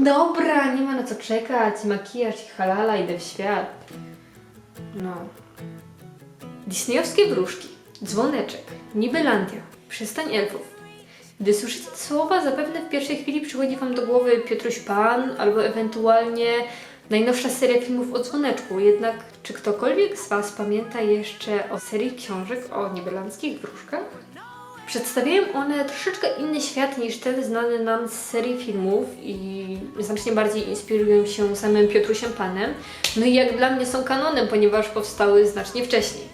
Dobra, nie ma na co czekać. Makijaż i halala, idę w świat. No. Disneyowskie wróżki, dzwoneczek, Nibelandia, przystań elfów. Gdy słyszycie te słowa, zapewne w pierwszej chwili przychodzi Wam do głowy Piotruś Pan albo ewentualnie najnowsza seria filmów o dzwoneczku. Jednak czy ktokolwiek z Was pamięta jeszcze o serii książek o nibelandzkich wróżkach? Przedstawiają one troszeczkę inny świat niż ten znany nam z serii filmów i znacznie bardziej inspirują się samym Piotrusiem Panem. No i jak dla mnie są kanonem, ponieważ powstały znacznie wcześniej.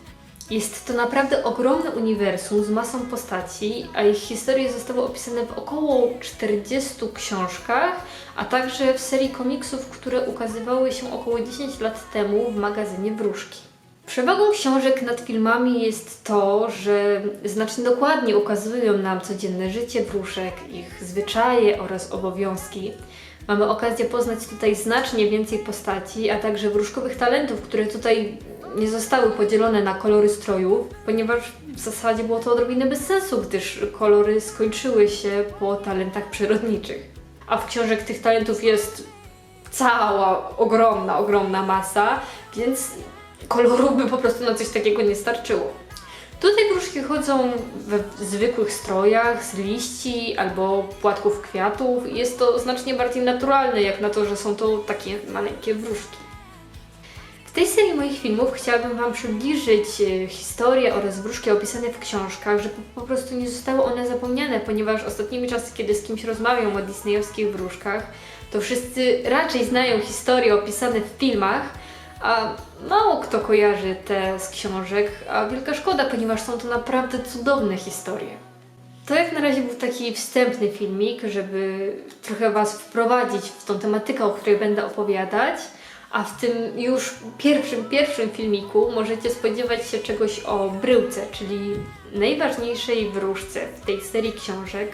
Jest to naprawdę ogromne uniwersum z masą postaci, a ich historie zostały opisane w około 40 książkach, a także w serii komiksów, które ukazywały się około 10 lat temu w magazynie Wróżki. Przewagą książek nad filmami jest to, że znacznie dokładnie ukazują nam codzienne życie wróżek, ich zwyczaje oraz obowiązki. Mamy okazję poznać tutaj znacznie więcej postaci, a także wróżkowych talentów, które tutaj nie zostały podzielone na kolory strojów, ponieważ w zasadzie było to odrobinę bez sensu, gdyż kolory skończyły się po talentach przyrodniczych. A w książek tych talentów jest cała ogromna masa, więc kolorów by po prostu na coś takiego nie starczyło. Tutaj wróżki chodzą we zwykłych strojach, z liści albo płatków kwiatów. Jest to znacznie bardziej naturalne, jak na to, że są to takie maleńkie wróżki. W tej serii moich filmów chciałabym Wam przybliżyć historię oraz wróżki opisane w książkach, żeby po prostu nie zostały one zapomniane, ponieważ ostatnimi czasy, kiedy z kimś rozmawiam o disneyowskich wróżkach, to wszyscy raczej znają historie opisane w filmach, a mało kto kojarzy te z książek, a wielka szkoda, ponieważ są to naprawdę cudowne historie. To jak na razie był taki wstępny filmik, żeby trochę Was wprowadzić w tą tematykę, o której będę opowiadać, a w tym już pierwszym filmiku możecie spodziewać się czegoś o Bryłce, czyli najważniejszej wróżce w tej serii książek,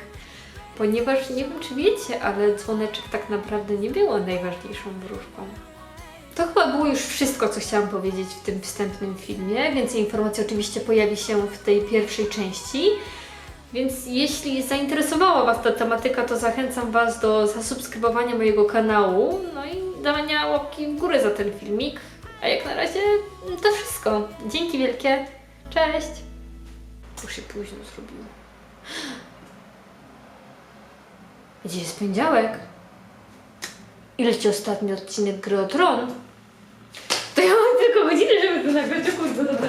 ponieważ nie wiem czy wiecie, ale dzwoneczek tak naprawdę nie było najważniejszą wróżką. To chyba było już wszystko, co chciałam powiedzieć w tym wstępnym filmie. Więcej informacji oczywiście pojawi się w tej pierwszej części. Więc jeśli zainteresowała Was ta tematyka, to zachęcam Was do zasubskrybowania mojego kanału, no i dania łapki w górę za ten filmik. A jak na razie to wszystko. Dzięki wielkie. Cześć! Już się późno zrobiło. Gdzie jest poniedziałek? Ile Ci ostatni odcinek Gry o Tron? To ja mam tylko godzinę, żeby to nagrać. Kurde, dobra.